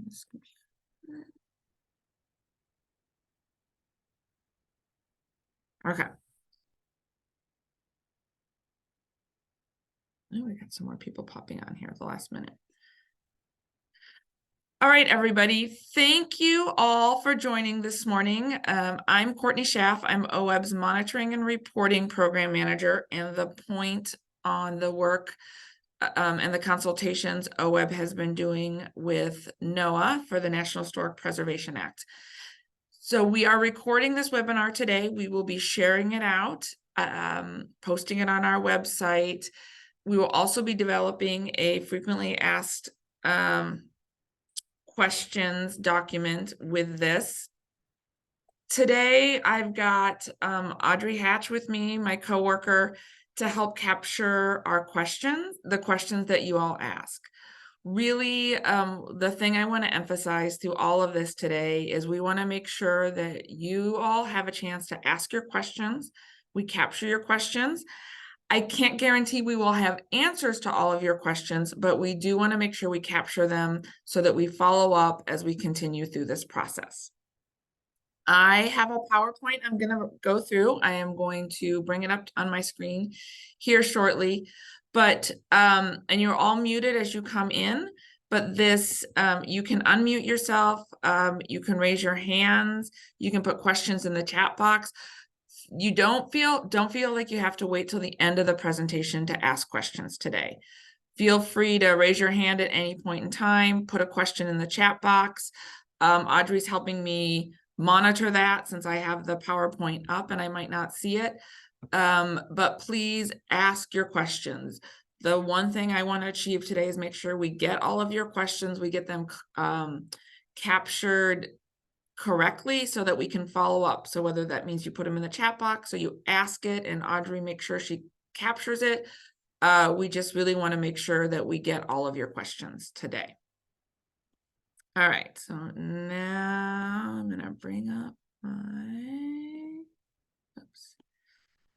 this computer. Okay. Oh, we got some more people popping on here at the last minute. All right, everybody. Thank you all for joining this morning. I'm Courtney Schaff. I'm OWEB's Monitoring and Reporting Program Manager, and the point on the work and the consultations OWEB has been doing with NOAA for the National Historic Preservation Act. So we are recording this webinar today. We will be sharing it out, posting it on our website. We will also be developing a frequently asked questions document with this. Today, I've got Audrey Hatch with me, my coworker, to help capture our questions, the questions that you all ask. Really, the thing I want to emphasize through all of this today is we want to make sure that you all have a chance to ask your questions. We capture your questions. I can't guarantee we will have answers to all of your questions, but we do want to make sure we capture them so that we follow up as we continue through this process. I have a PowerPoint I'm going to go through. I am going to bring it up on my screen here shortly, but and you're all muted as you come in, but this you can unmute yourself, you can raise your hands, you can put questions in the chat box. You don't feel like you have to wait till the end of the presentation to ask questions today. Feel free to raise your hand at any point in time, put a question in the chat box. Audrey's helping me monitor that since I have the PowerPoint up and I might not see it. But please ask your questions. The one thing I want to achieve today is make sure we get all of your questions, we get them captured correctly so that we can follow up. So whether that means you put them in the chat box or you ask it and Audrey makes sure she captures it, we just really want to make sure that we get all of your questions today. All right, so now I'm going to bring up my,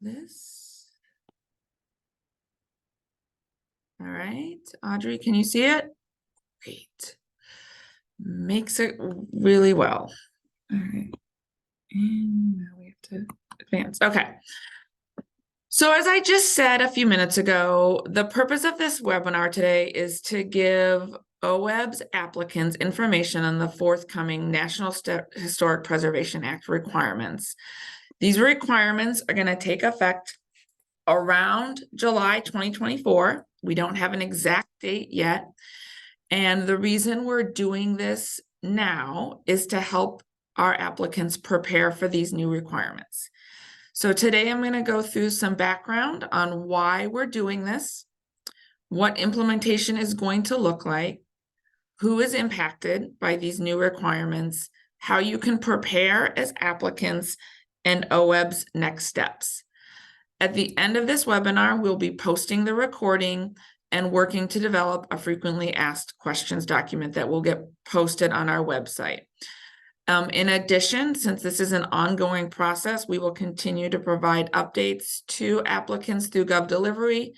this. All right, Audrey, can you see it? Great. Makes it really well. All right, and now we have to advance. Okay. So as I just said a few minutes ago, the purpose of this webinar today is to give OWEB's applicants information on the forthcoming National Historic Preservation Act requirements. These requirements are going to take effect around July 2024. We don't have an exact date yet. And the reason we're doing this now is to help our applicants prepare for these new requirements. So today I'm going to go through some background on why we're doing this, what implementation is going to look like, who is impacted by these new requirements, how you can prepare as applicants, and OWEB's next steps. At the end of this webinar, we'll be posting the recording and working to develop a frequently asked questions document that will get posted on our website. In addition, since this is an ongoing process, we will continue to provide updates to applicants through GovDelivery,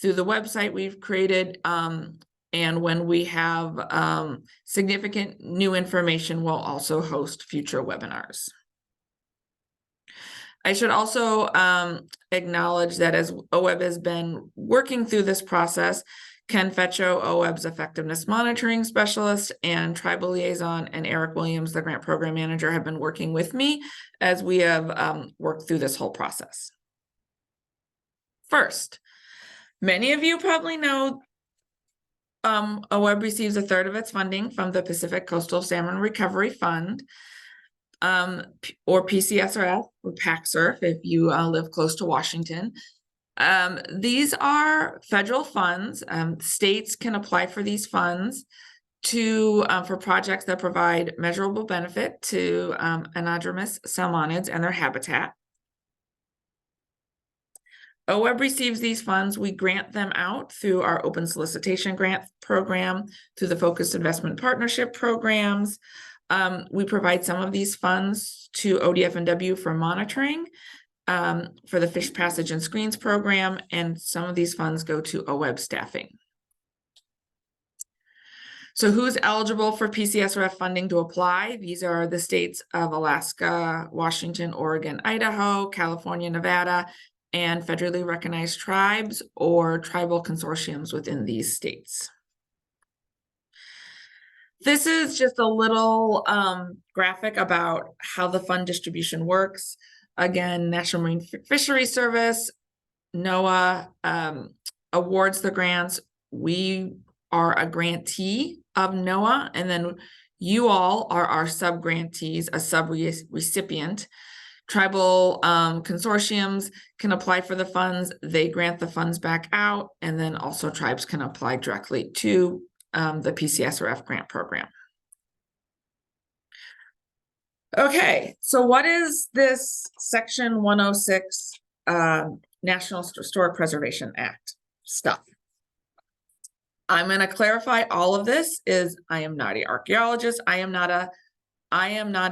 through the website we've created, and when we have significant new information, we'll also host future webinars. I should also acknowledge that as OWEB has been working through this process, Ken Fetcho, OWEB's Effectiveness Monitoring Specialist, and Tribal Liaison, and Eric Williams, the Grant Program Manager, have been working with me as we have worked through this whole process. First, many of you probably know OWEB receives 1/3 of its funding from the Pacific Coastal Salmon Recovery Fund, or PCSRF, or PACSRF if you live close to Washington. These are federal funds. States can apply for these funds for projects that provide measurable benefit to anadromous salmonids and their habitat. OWEB receives these funds. We grant them out through our open solicitation grant program, through the focused investment partnership programs. We provide some of these funds to ODF&W for monitoring, for the Fish Passage and Screens program, and some of these funds go to OWEB staffing. So who's eligible for PCSRF funding to apply? These are the states of Alaska, Washington, Oregon, Idaho, California, Nevada, and federally recognized tribes or tribal consortiums within these states. This is just a little graphic about how the fund distribution works. Again, National Marine Fisheries Service, NOAA awards the grants. We are a grantee of NOAA, and then you all are our sub-grantees, a sub-recipient. Tribal consortiums can apply for the funds. They grant the funds back out, and then also tribes can apply directly to the PCSRF grant program. Okay, so what is this Section 106 National Historic Preservation Act stuff? I'm going to clarify all of this. I am not an archaeologist. I am not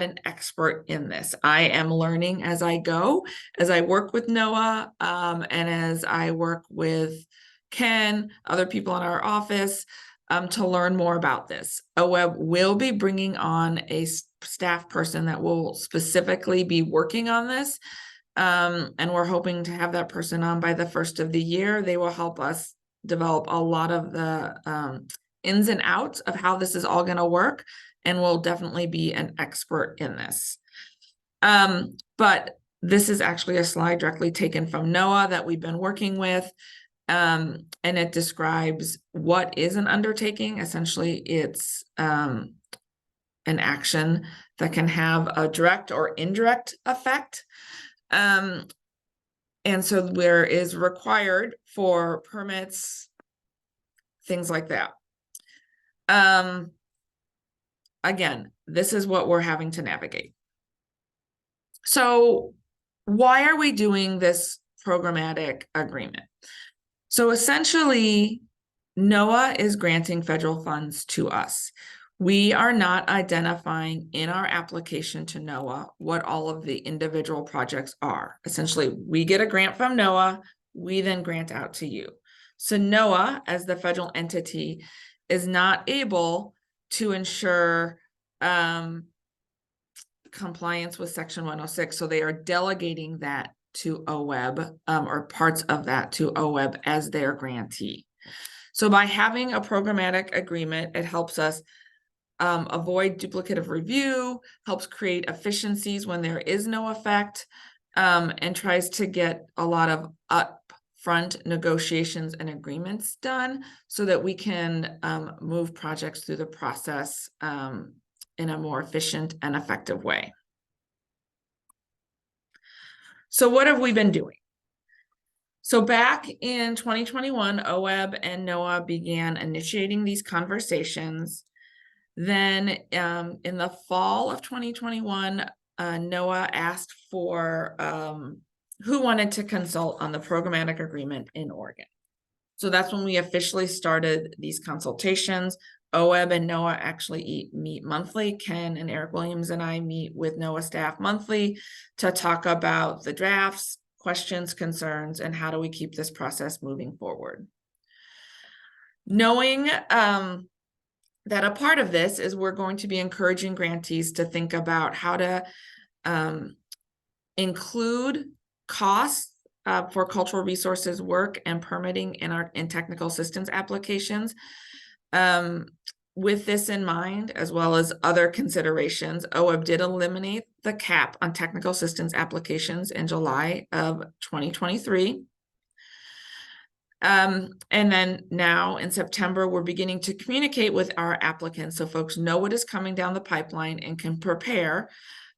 an expert in this. I am learning as I go, as I work with NOAA, and as I work with Ken, other people in our office, to learn more about this. OWEB will be bringing on a staff person that will specifically be working on this. And we're hoping to have that person on by the first of the year. They will help us develop a lot of the ins and outs of how this is all going to work, and will definitely be an expert in this. But this is actually a slide directly taken from NOAA that we've been working with, and it describes what is an undertaking. Essentially, it's an action that can have a direct or indirect effect. And so where is required for permits, things like that. Again, this is what we're having to navigate. So why are we doing this programmatic agreement? So essentially, NOAA is granting federal funds to us. We are not identifying in our application to NOAA what all of the individual projects are. Essentially, we get a grant from NOAA, we then grant out to you. So NOAA, as the federal entity, is not able to ensure compliance with Section 106. So they are delegating that to OWEB, or parts of that to OWEB as their grantee. So by having a programmatic agreement, it helps us avoid duplicative review, helps create efficiencies when there is no effect, and tries to get a lot of upfront negotiations and agreements done so that we can move projects through the process in a more efficient and effective way. So what have we been doing? So back in 2021, OWEB and NOAA began initiating these conversations. Then in the fall of 2021, NOAA asked for who wanted to consult on the programmatic agreement in Oregon. So that's when we officially started these consultations. OWEB and NOAA actually meet monthly. Ken and Eric Williams and I meet with NOAA staff monthly to talk about the drafts, questions, concerns, and how do we keep this process moving forward. Knowing that a part of this is we're going to be encouraging grantees to think about how to include costs for cultural resources work and permitting in technical assistance applications. With this in mind, as well as other considerations, OWEB did eliminate the cap on technical assistance applications in July of 2023. And then now in September, we're beginning to communicate with our applicants so folks know what is coming down the pipeline and can prepare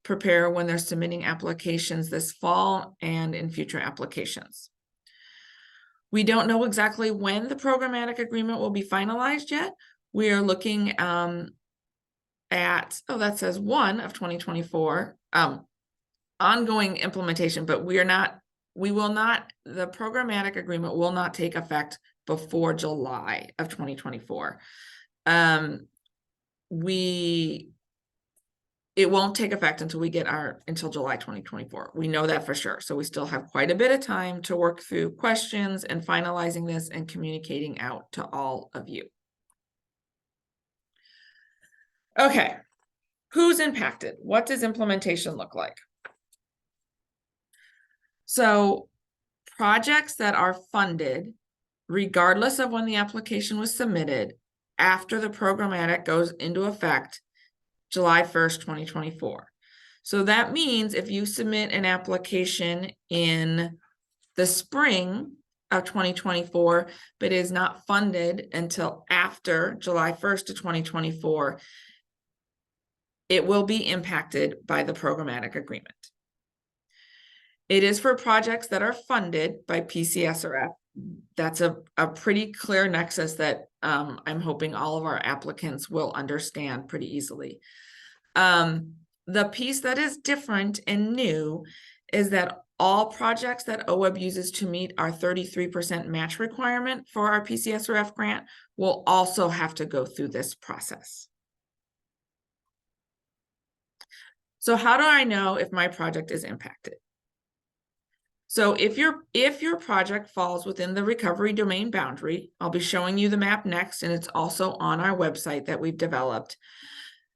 when they're submitting applications this fall and in future applications. We don't know exactly when the programmatic agreement will be finalized yet. We are looking at, that says 1 of 2024, ongoing implementation, but the programmatic agreement will not take effect before July of 2024. It won't take effect until we get until July 2024. We know that for sure. So we still have quite a bit of time to work through questions and finalizing this and communicating out to all of you. Okay, who's impacted? What does implementation look like? So projects that are funded, regardless of when the application was submitted, after the programmatic goes into effect, July 1st, 2024. So that means if you submit an application in the spring of 2024, but is not funded until after July 1st of 2024, it will be impacted by the programmatic agreement. It is for projects that are funded by PCSRF. That's a pretty clear nexus that I'm hoping all of our applicants will understand pretty easily. The piece that is different and new is that all projects that OWEB uses to meet our 33% match requirement for our PCSRF grant will also have to go through this process. So how do I know if my project is impacted? So if your project falls within the recovery domain boundary, I'll be showing you the map next, and it's also on our website that we've developed.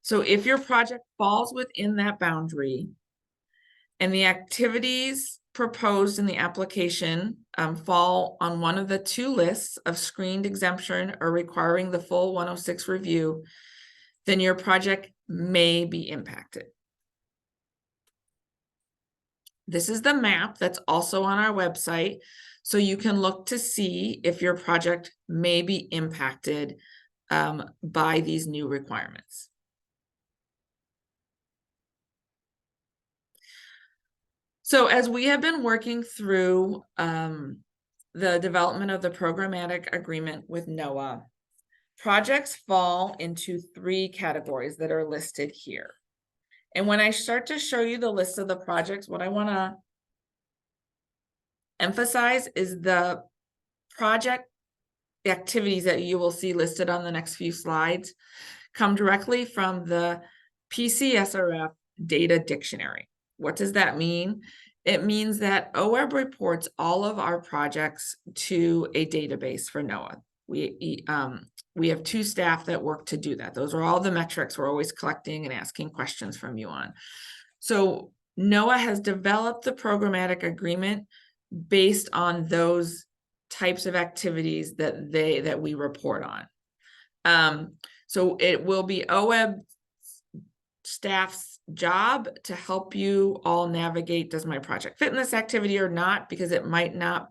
So if your project falls within that boundary and the activities proposed in the application fall on one of the two lists of screened exemption or requiring the full 106 review, then your project may be impacted. This is the map that's also on our website, so you can look to see if your project may be impacted by these new requirements. So as we have been working through the development of the programmatic agreement with NHPA, projects fall into three categories that are listed here. And when I start to show you the list of the projects, what I want to emphasize is the project activities that you will see listed on the next few slides come directly from the PCSRF data dictionary. What does that mean? It means that OWEB reports all of our projects to a database for NHPA. We have two staff that work to do that. Those are all the metrics we're always collecting and asking questions from you on. So NHPA has developed the programmatic agreement based on those types of activities that we report on. So it will be OWEB staff's job to help you all navigate, does my project fit in this activity or not, because it might not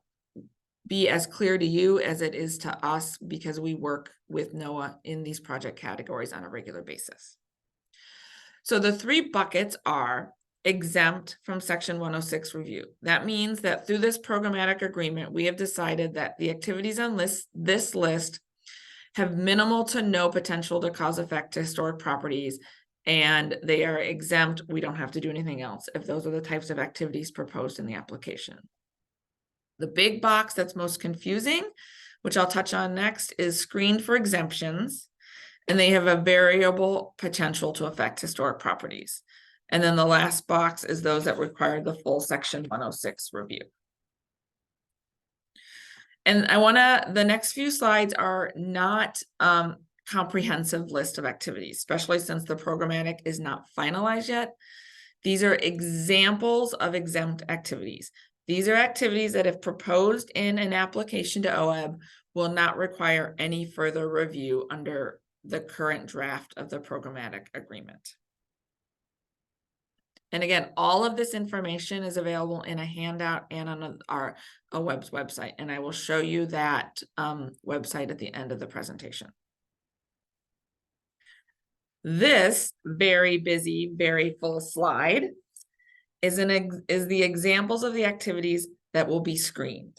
be as clear to you as it is to us, because we work with NHPA in these project categories on a regular basis. So the three buckets are exempt from Section 106 review. That means that through this programmatic agreement, we have decided that the activities on this list have minimal to no potential to cause effect to historic properties, and they are exempt. We don't have to do anything else if those are the types of activities proposed in the application. The big box that's most confusing, which I'll touch on next, is screened for exemptions, and they have a variable potential to affect historic properties. And then the last box is those that require the full Section 106 review. And the next few slides are not comprehensive list of activities, especially since the programmatic is not finalized yet. These are examples of exempt activities. These are activities that, if proposed in an application to OWEB, will not require any further review under the current draft of the programmatic agreement. And again, all of this information is available in a handout and on our OWEB's website, and I will show you that website at the end of the presentation. This very busy, very full slide is the examples of the activities that will be screened.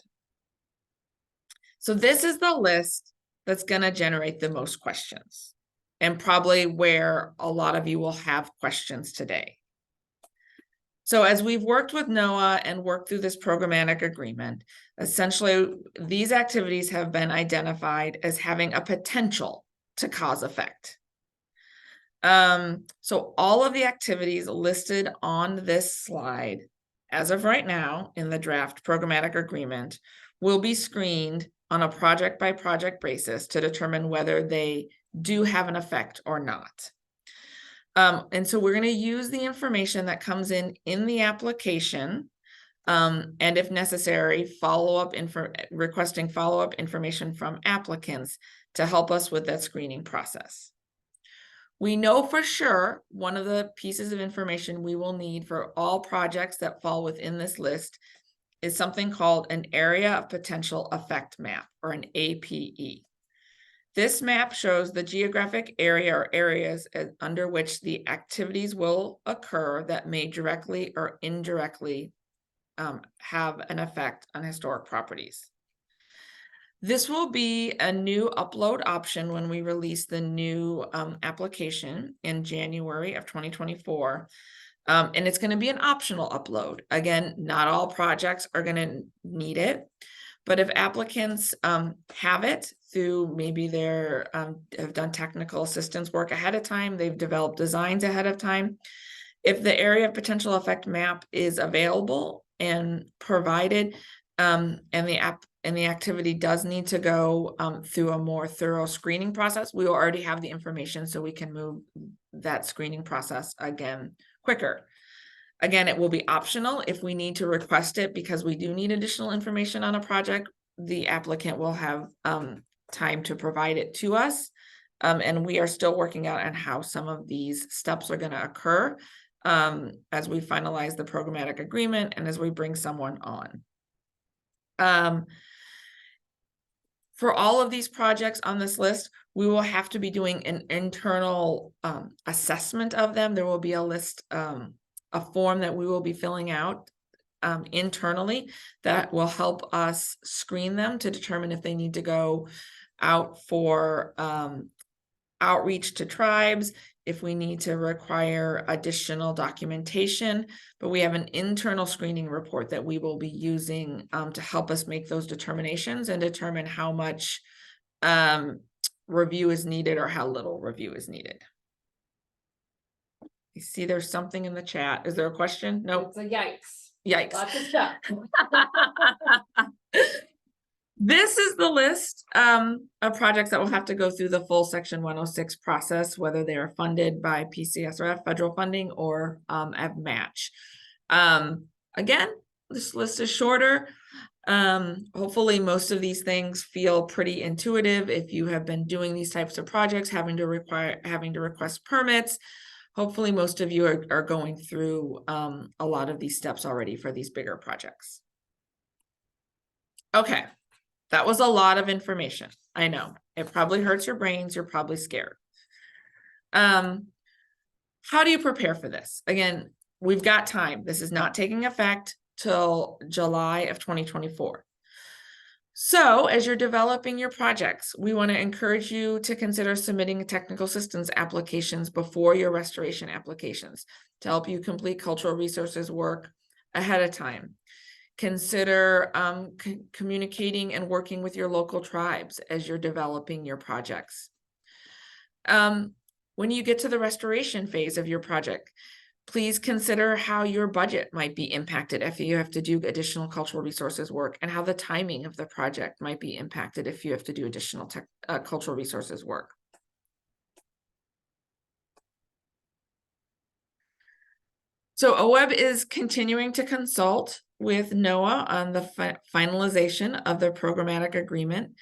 So this is the list that's going to generate the most questions, and probably where a lot of you will have questions today. So as we've worked with NHPA and worked through this programmatic agreement, essentially these activities have been identified as having a potential to cause effect. So all of the activities listed on this slide, as of right now in the draft programmatic agreement, will be screened on a project-by-project basis to determine whether they do have an effect or not. And so we're going to use the information that comes in the application, and if necessary, requesting follow-up information from applicants to help us with that screening process. We know for sure one of the pieces of information we will need for all projects that fall within this list is something called an Area of Potential Effect Map, or an APE. This map shows the geographic area or areas under which the activities will occur that may directly or indirectly have an effect on historic properties. This will be a new upload option when we release the new application in January of 2024. And it's going to be an optional upload. Again, not all projects are going to need it. But if applicants have it through maybe they're have done technical assistance work ahead of time, they've developed designs ahead of time, if the area of potential effect map is available and provided, and the activity does need to go through a more thorough screening process, we will already have the information so we can move that screening process again quicker. Again, it will be optional. If we need to request it because we do need additional information on a project, the applicant will have time to provide it to us. And we are still working out on how some of these steps are going to occur as we finalize the programmatic agreement and as we bring someone on. For all of these projects on this list, we will have to be doing an internal assessment of them. There will be a list, a form that we will be filling out internally that will help us screen them to determine if they need to go out for outreach to tribes, if we need to require additional documentation. But we have an internal screening report that we will be using to help us make those determinations and determine how much review is needed or how little review is needed. You see there's something in the chat. Is there a question? No. It's a yikes. Yikes. Lots of stuff. This is the list of projects that will have to go through the full Section 106 process, whether they are funded by PCSRF federal funding or at match. Again, this list is shorter. Hopefully most of these things feel pretty intuitive. If you have been doing these types of projects, having to request permits, hopefully most of you are going through a lot of these steps already for these bigger projects. Okay, that was a lot of information. I know, it probably hurts your brains. You're probably scared. How do you prepare for this? Again, we've got time. This is not taking effect till July of 2024. So as you're developing your projects, we want to encourage you to consider submitting technical assistance applications before your restoration applications to help you complete cultural resources work ahead of time. Consider communicating and working with your local tribes as you're developing your projects. When you get to the restoration phase of your project, please consider how your budget might be impacted if you have to do additional cultural resources work, and how the timing of the project might be impacted if you have to do additional cultural resources work. So OWEB is continuing to consult with NOAA on the finalization of the programmatic agreement.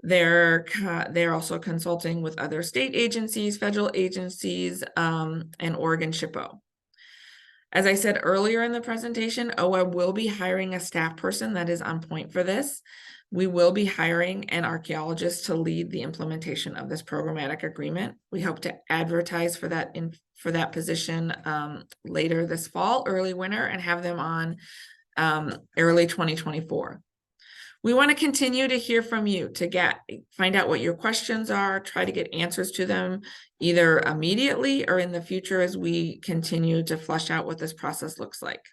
They're also consulting with other state agencies, federal agencies, and Oregon SHPO. As I said earlier in the presentation, OWEB will be hiring a staff person that is on point for this. We will be hiring an archaeologist to lead the implementation of this programmatic agreement. We hope to advertise for that position later this fall, early winter, and have them on early 2024. We want to continue to hear from you to find out what your questions are, try to get answers to them either immediately or in the future as we continue to flesh out what this process looks like.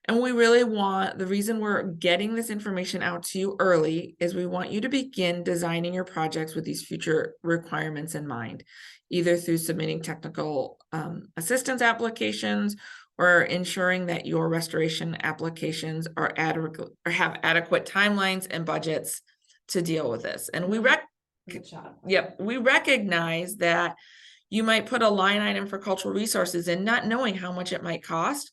And we really the reason we're getting this information out to you early is we want you to begin designing your projects with these future requirements in mind, either through submitting technical assistance applications or ensuring that your restoration applications are adequate or have adequate timelines and budgets to deal with this. And we recognize that you might put a line item for cultural resources and not knowing how much it might cost.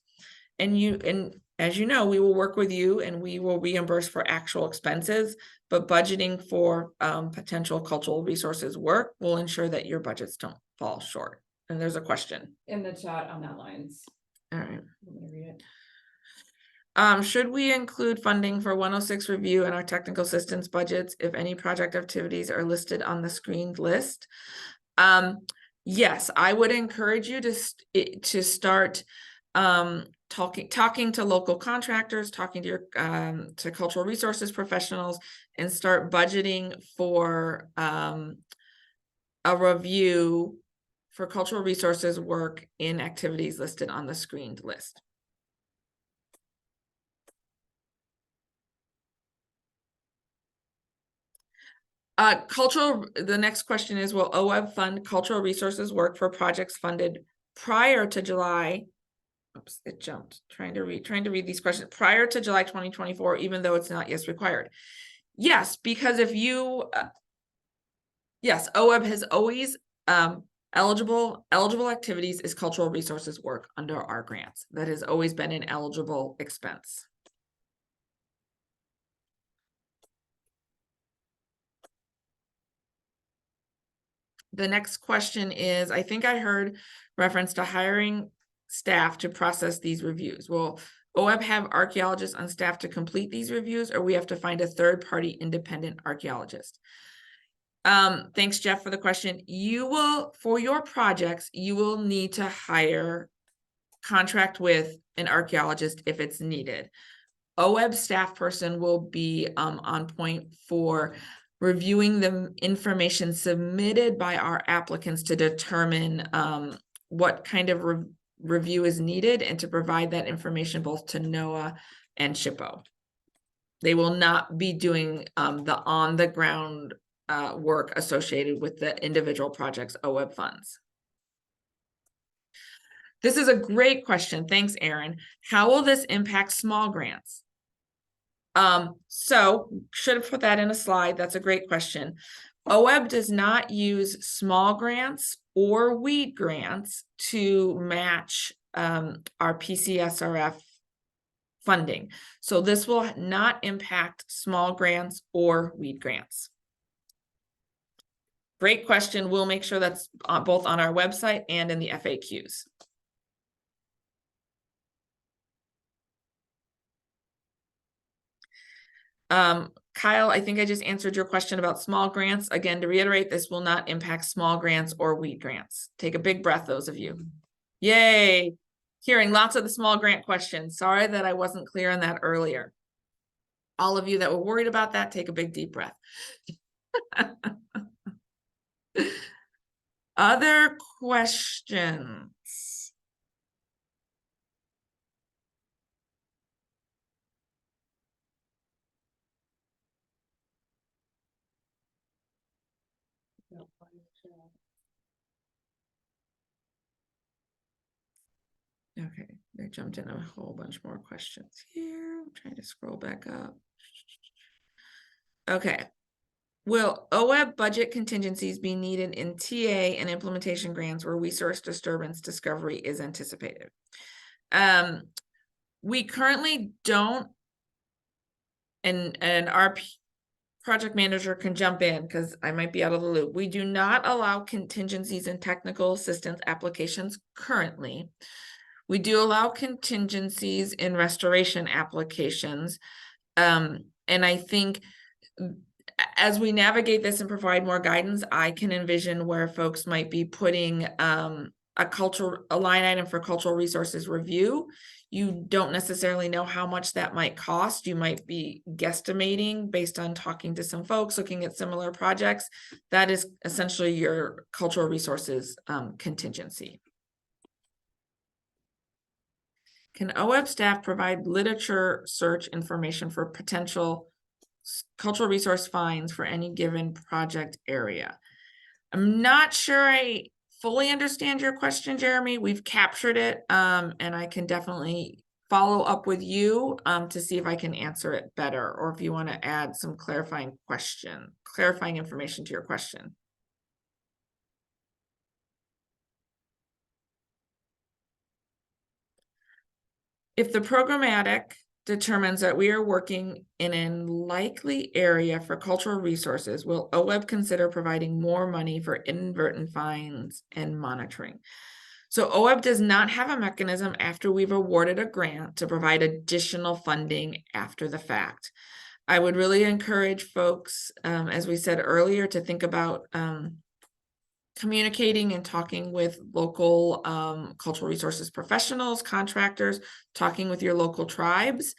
And as you know, we will work with you and we will reimburse for actual expenses, but budgeting for potential cultural resources work will ensure that your budgets don't fall short. And there's a question in the chat on that lines. all right. Let me read it. Should we include funding for 106 review in our technical assistance budgets if any project activities are listed on the screened list? Yes, I would encourage you to start talking to local contractors, talking to your to cultural resources professionals, and start budgeting for a review for cultural resources work in activities listed on the screened list. The next question is, will OWEB fund cultural resources work for projects funded prior to July? Oops, it jumped. Trying to read these questions prior to July 2024, even though it's not yet required. Yes, because if you, yes, OWEB has always eligible activities is cultural resources work under our grants. That has always been an eligible expense. The next question is, I think I heard reference to hiring staff to process these reviews. Will OWEB have archaeologists on staff to complete these reviews, or we have to find a third-party independent archaeologist? Thanks, Jeff, for the question. You will, for your projects, you will need to contract with an archaeologist if it's needed. OWEB staff person will be on point for reviewing the information submitted by our applicants to determine what kind of review is needed and to provide that information both to NOAA and SHPO. They will not be doing the on-the-ground work associated with the individual projects OWEB funds. This is a great question. Thanks, Erin. How will this impact small grants? So should have put that in a slide. That's a great question. OWEB does not use small grants or weed grants to match our PCSRF funding. So this will not impact small grants or weed grants. Great question. We'll make sure that's both on our website and in the FAQs. Kyle, I think I just answered your question about small grants. Again, to reiterate, this will not impact small grants or weed grants. Take a big breath, those of you. Yay! Hearing lots of the small grant questions. Sorry that I wasn't clear on that earlier. All of you that were worried about that, take a big deep breath. Other questions? Okay, they jumped in a whole bunch more questions here. I'm trying to scroll back up. Okay. Will OWEB budget contingencies be needed in TA and implementation grants where resource disturbance discovery is anticipated? We currently don't, and our project manager can jump in because I might be out of the loop. We do not allow contingencies in technical assistance applications currently. We do allow contingencies in restoration applications. And I think as we navigate this and provide more guidance, I can envision where folks might be putting a line item for cultural resources review. You don't necessarily know how much that might cost. You might be guesstimating based on talking to some folks, looking at similar projects. That is essentially your cultural resources contingency. Can OWEB staff provide literature search information for potential cultural resource finds for any given project area? I'm not sure I fully understand your question, Jeremy. We've captured it, and I can definitely follow up with you to see if I can answer it better, or if you want to add some clarifying information to your question. If the programmatic determines that we are working in a likely area for cultural resources, will OWEB consider providing more money for inadvertent fines and monitoring? So OWEB does not have a mechanism after we've awarded a grant to provide additional funding after the fact. I would really encourage folks, as we said earlier, to think about communicating and talking with local cultural resources professionals, contractors, talking with your local tribes,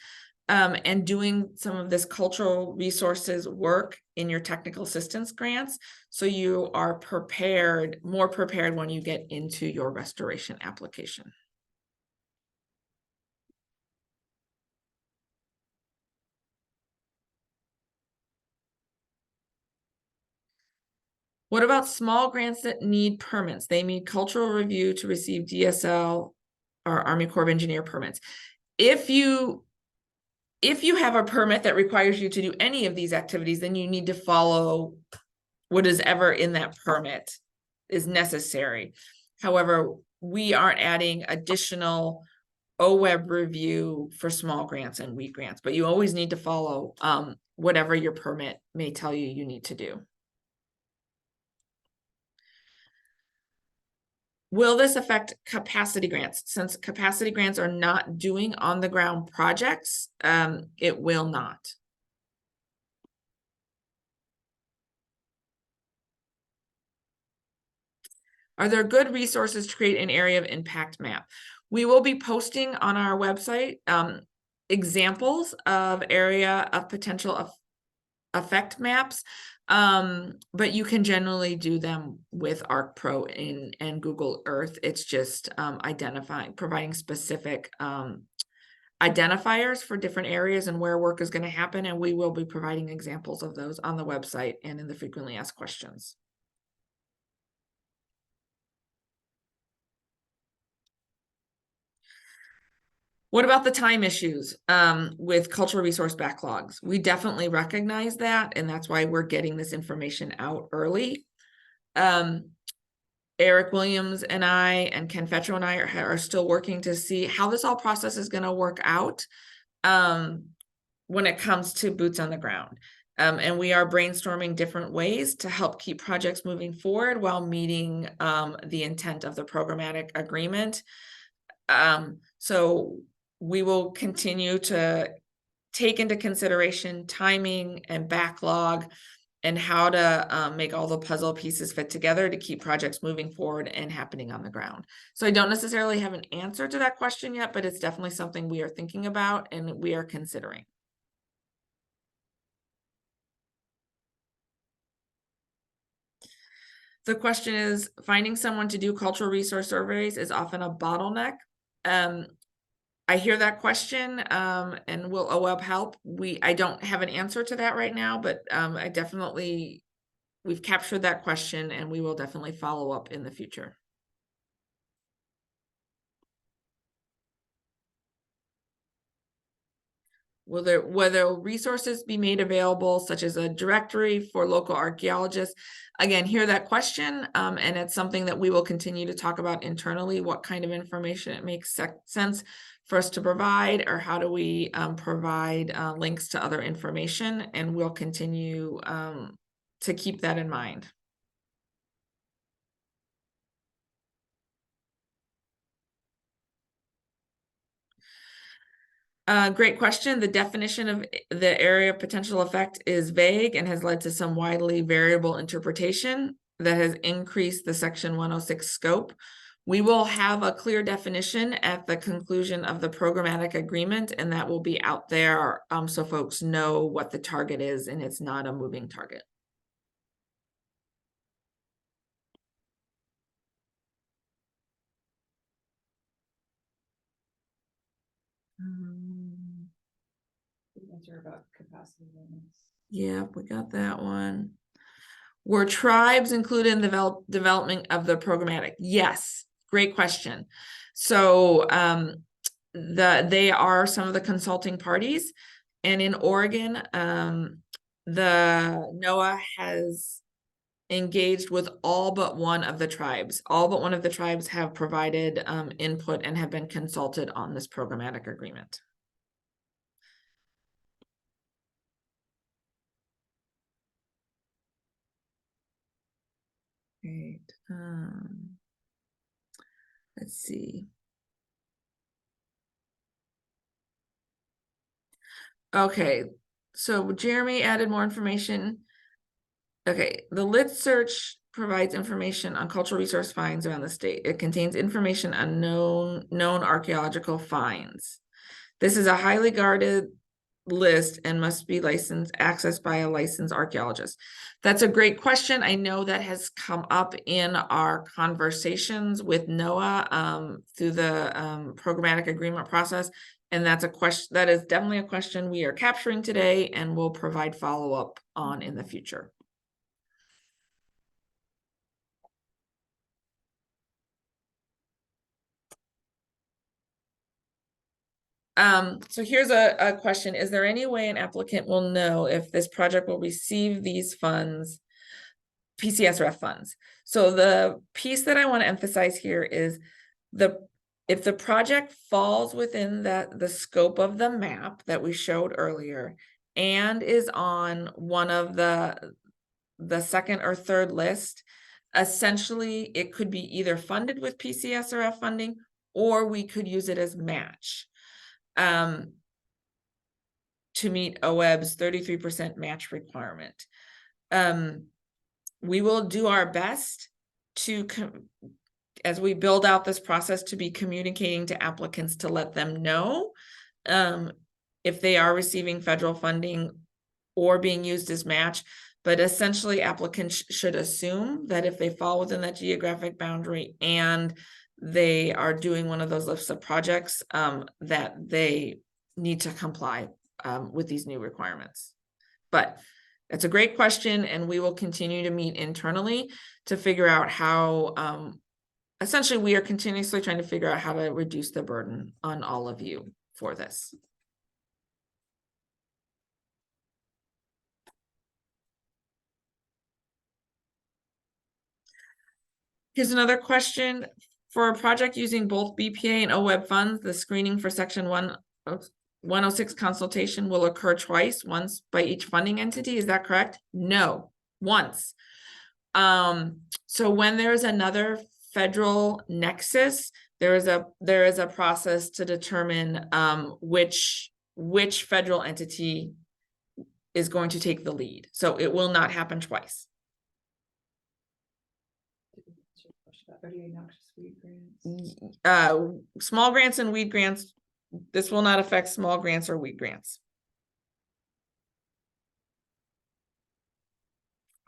and doing some of this cultural resources work in your technical assistance grants, so you are prepared, more prepared when you get into your restoration application. What about small grants that need permits? They need cultural review to receive DSL or Army Corps of Engineer permits. If you have a permit that requires you to do any of these activities, then you need to follow what is ever in that permit is necessary. However, we aren't adding additional OWEB review for small grants and weak grants, but you always need to follow whatever your permit may tell you you need to do. Will this affect capacity grants? Since capacity grants are not doing on-the-ground projects, it will not. Are there good resources to create an area of impact map? We will be posting on our website examples of area of potential effect maps, but you can generally do them with ArcPro and Google Earth. It's just providing specific identifiers for different areas and where work is going to happen, and we will be providing examples of those on the website and in the frequently asked questions. What about the time issues with cultural resource backlogs? We definitely recognize that, and that's why we're getting this information out early. Eric Williams and I and Ken Fetro and I are still working to see how this all process is going to work out when it comes to boots on the ground. And we are brainstorming different ways to help keep projects moving forward while meeting the intent of the programmatic agreement. So we will continue to take into consideration timing and backlog and how to make all the puzzle pieces fit together to keep projects moving forward and happening on the ground. So I don't necessarily have an answer to that question yet, but it's definitely something we are thinking about and we are considering. The question is, finding someone to do cultural resource surveys is often a bottleneck. I hear that question, and will OWEB help? I don't have an answer to that right now, but we've captured that question and we will definitely follow up in the future. Will there resources be made available, such as a directory for local archaeologists? Again, hear that question, and it's something that we will continue to talk about internally, what kind of information it makes sense for us to provide, or how do we provide links to other information, and we'll continue to keep that in mind. Great question. The definition of the area of potential effect is vague and has led to some widely variable interpretation that has increased the Section 106 scope. We will have a clear definition at the conclusion of the programmatic agreement, and that will be out there so folks know what the target is and it's not a moving target. Answer about capacity limits. Yeah, we got that one. Were tribes included in the development of the programmatic? Yes, great question. So they are some of the consulting parties, and in Oregon, the NOAA has engaged with all but one of the tribes. All but one of the tribes have provided input and have been consulted on this programmatic agreement. Great. Let's see. Okay, so Jeremy added more information. Okay, the lit search provides information on cultural resource finds around the state. It contains information on known archaeological finds. This is a highly guarded list and must be accessed by a licensed archaeologist. That's a great question. I know that has come up in our conversations with NOAA through the programmatic agreement process. And that's a question, that is definitely a question we are capturing today and will provide follow-up on in the future. So here's a question. Is there any way an applicant will know if this project will receive these funds, PCSRF funds? So the piece that I want to emphasize here is if the project falls within the scope of the map that we showed earlier and is on one of the second or third list, essentially it could be either funded with PCSRF funding or we could use it as match. To meet OWEB's 33% match requirement. We will do our best to, as we build out this process, to be communicating to applicants to let them know if they are receiving federal funding or being used as match. But essentially, applicants should assume that if they fall within that geographic boundary and they are doing one of those lists of projects, that they need to comply with these new requirements. But it's a great question, and we will continue to meet internally to figure out how, essentially we are continuously trying to figure out how to reduce the burden on all of you for this. Here's another question. For a project using both BPA and OWEB funds, the screening for section 106 consultation will occur twice, once by each funding entity. Is that correct? No, once. So when there is another federal nexus, there is a process to determine which federal entity is going to take the lead. So it will not happen twice. Are you noxious weed grants? Small grants and weed grants, this will not affect small grants or weed grants.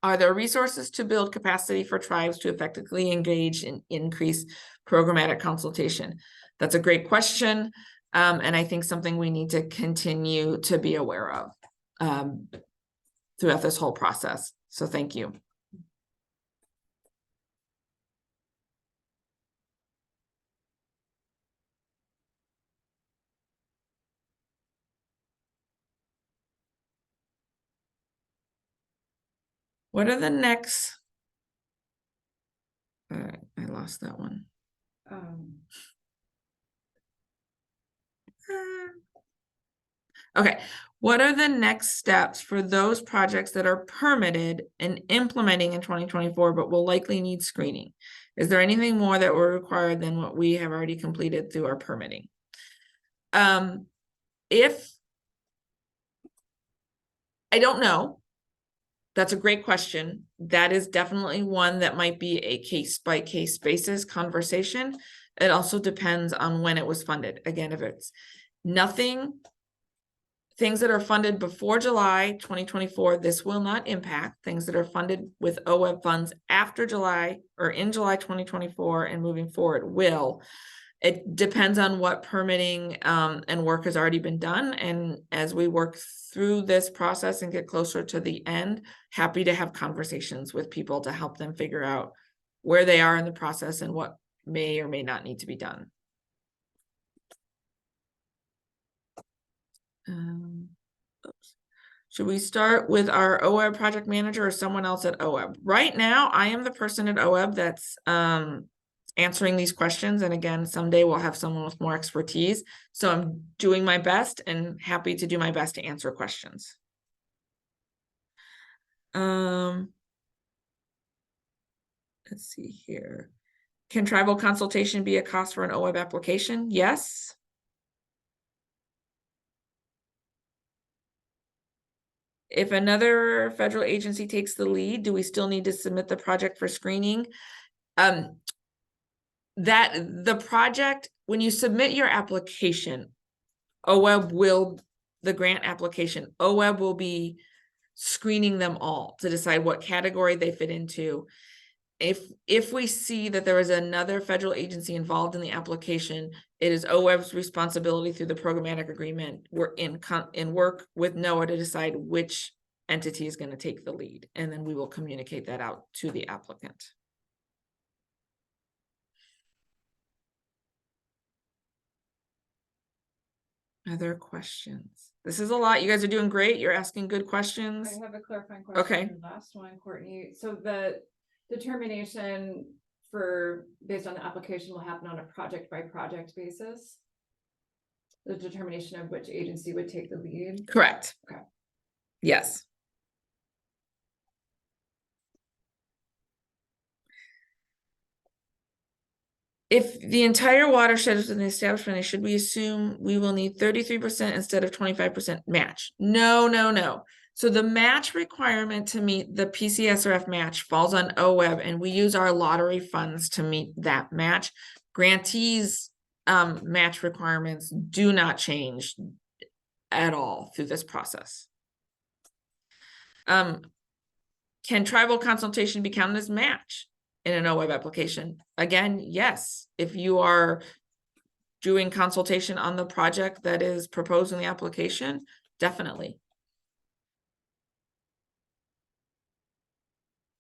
Are there resources to build capacity for tribes to effectively engage in increased programmatic consultation? That's a great question. And I think something we need to continue to be aware of throughout this whole process. So thank you. What are the next? I lost that one. Okay, what are the next steps for those projects that are permitted and implementing in 2024, but will likely need screening? Is there anything more that will require than what we have already completed through our permitting? If I don't know, that's a great question. That is definitely one that might be a case-by-case basis conversation. It also depends on when it was funded. Again, if it's things that are funded before July 2024, this will not impact. Things that are funded with OWEB funds after July or in July 2024 and moving forward will. It depends on what permitting and work has already been done. And as we work through this process and get closer to the end, happy to have conversations with people to help them figure out where they are in the process and what may or may not need to be done. Should we start with our OWEB project manager or someone else at OWEB? Right now, I am the person at OWEB that's answering these questions. And again, someday we'll have someone with more expertise. So I'm doing my best and happy to do my best to answer questions. Let's see here. Can tribal consultation be a cost for an OWEB application? Yes. If another federal agency takes the lead, do we still need to submit the project for screening? That the project, when you submit your application, OWEB will, the grant application, OWEB will be screening them all to decide what category they fit into. If we see that there is another federal agency involved in the application, it is OWEB's responsibility through the programmatic agreement. We're in work with NOAA to decide which entity is going to take the lead, and then we will communicate that out to the applicant. Other questions? This is a lot. You guys are doing great. You're asking good questions. I have a clarifying question. Okay. Last one, Courtney. So the determination for based on the application will happen on a project by project basis. The determination of which agency would take the lead. Correct. Okay. Yes. If the entire watershed is in the establishment, should we assume we will need 33% instead of 25% match? No, no, no. So the match requirement to meet the PCSRF match falls on OWEB, and we use our lottery funds to meet that match. Grantees match requirements do not change at all through this process. Can tribal consultation be counted as match in an OWEB application? Again, yes. If you are doing consultation on the project that is proposed in the application, definitely.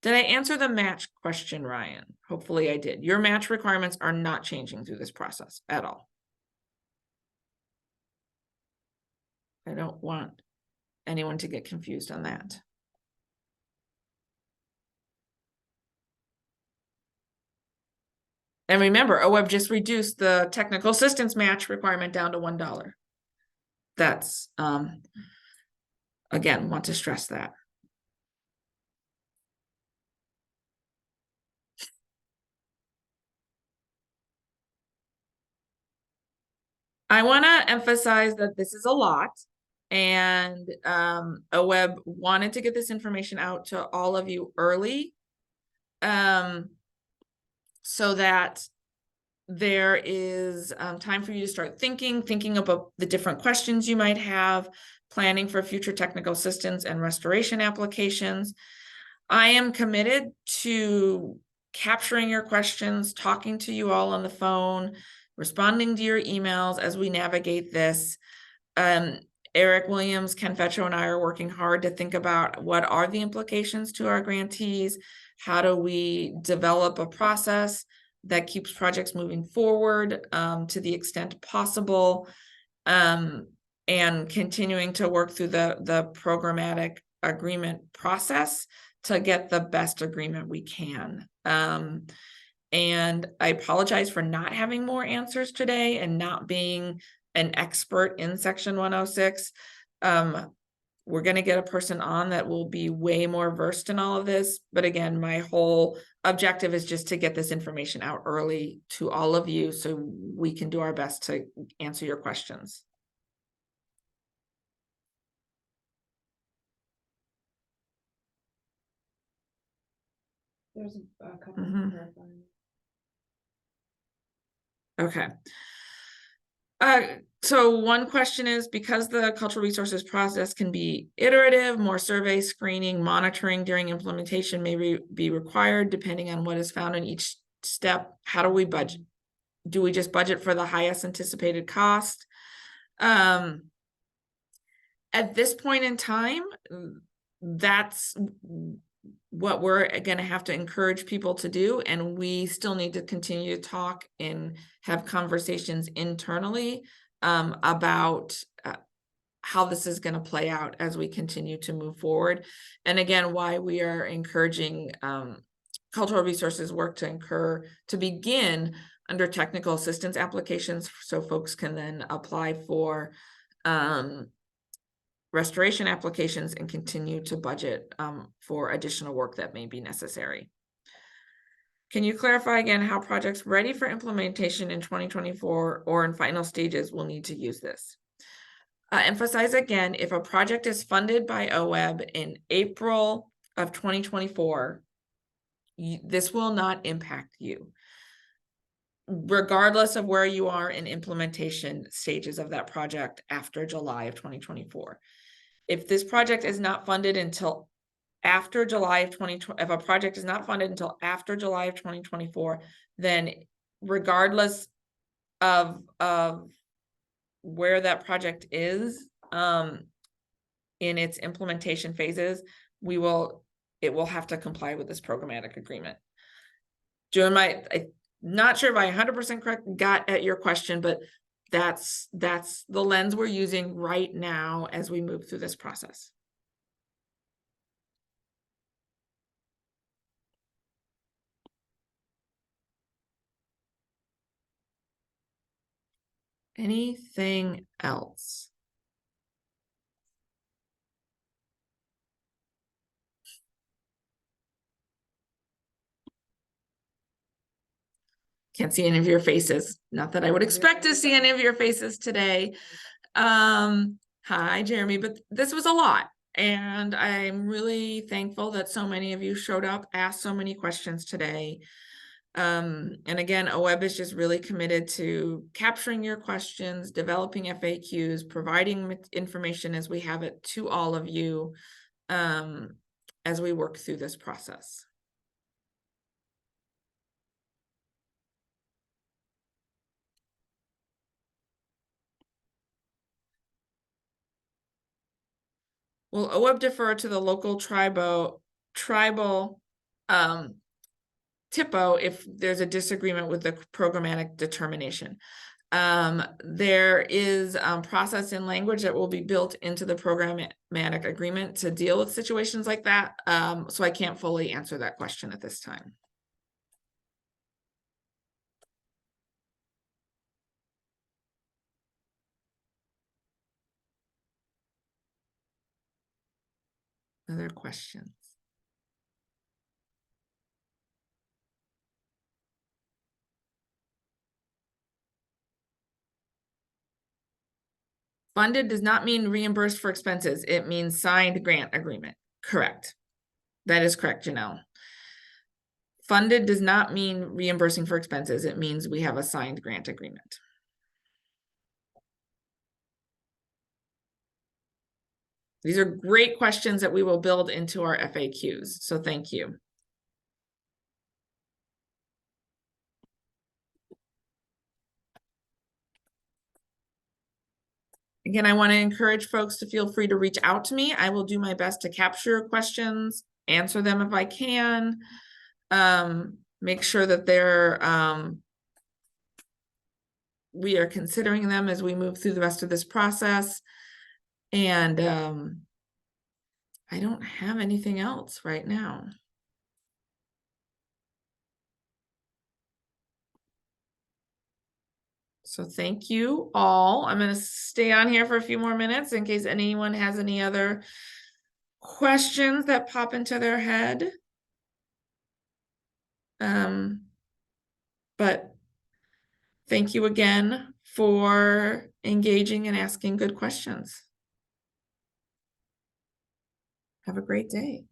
Did I answer the match question, Ryan? Hopefully I did. Your match requirements are not changing through this process at all. I don't want anyone to get confused on that. And remember, OWEB just reduced the technical assistance match requirement down to $1. That's, again, want to stress that. I want to emphasize that this is a lot, and OWEB wanted to get this information out to all of you early, so that there is time for you to start thinking about the different questions you might have, planning for future technical assistance and restoration applications. I am committed to capturing your questions, talking to you all on the phone, responding to your emails as we navigate this. Eric Williams, Ken Fetcho, and I are working hard to think about what are the implications to our grantees. How do we develop a process that keeps projects moving forward to the extent possible, and continuing to work through the programmatic agreement process to get the best agreement we can. And I apologize for not having more answers today and not being an expert in Section 106. We're going to get a person on that will be way more versed in all of this. But again, my whole objective is just to get this information out early to all of you so we can do our best to answer your questions. There's a couple of clarifying. Okay. So one question is, because the cultural resources process can be iterative, more survey, screening, monitoring during implementation may be required depending on what is found in each step. How do we budget? Do we just budget for the highest anticipated cost? At this point in time, that's what we're going to have to encourage people to do, and we still need to continue to talk and have conversations internally about how this is going to play out as we continue to move forward. And again, why we are encouraging cultural resources work to begin under technical assistance applications, so folks can then apply for restoration applications and continue to budget for additional work that may be necessary. Can you clarify again how projects ready for implementation in 2024 or in final stages will need to use this? Emphasize again, if a project is funded by OWEB in April of 2024, this will not impact you, regardless of where you are in implementation stages of that project after July of 2024. If this project is not funded until after July of 2020, if a project is not funded until after July of 2024, then regardless of where that project is in its implementation phases, it will have to comply with this programmatic agreement. Joan, I'm not sure if I 100% got at your question, but that's the lens we're using right now as we move through this process. Anything else? Can't see any of your faces. Not that I would expect to see any of your faces today. Hi, Jeremy, but this was a lot. And I'm really thankful that so many of you showed up, asked so many questions today. And again, OWEB is just really committed to capturing your questions, developing FAQs, providing information as we have it to all of you as we work through this process. Will OWEB defer to the local tribal TIPO if there's a disagreement with the programmatic determination? There is process and language that will be built into the programmatic agreement to deal with situations like that. So I can't fully answer that question at this time. Other questions? Funded does not mean reimbursed for expenses. It means signed grant agreement. Correct. That is correct, Janelle. Funded does not mean reimbursing for expenses. It means we have a signed grant agreement. These are great questions that we will build into our FAQs. So thank you. Again, I want to encourage folks to feel free to reach out to me. I will do my best to capture questions, answer them if I can, make sure that we are considering them as we move through the rest of this process. And I don't have anything else right now. So thank you all. I'm going to stay on here for a few more minutes in case anyone has any other questions that pop into their head. But thank you again for engaging and asking good questions. Have a great day.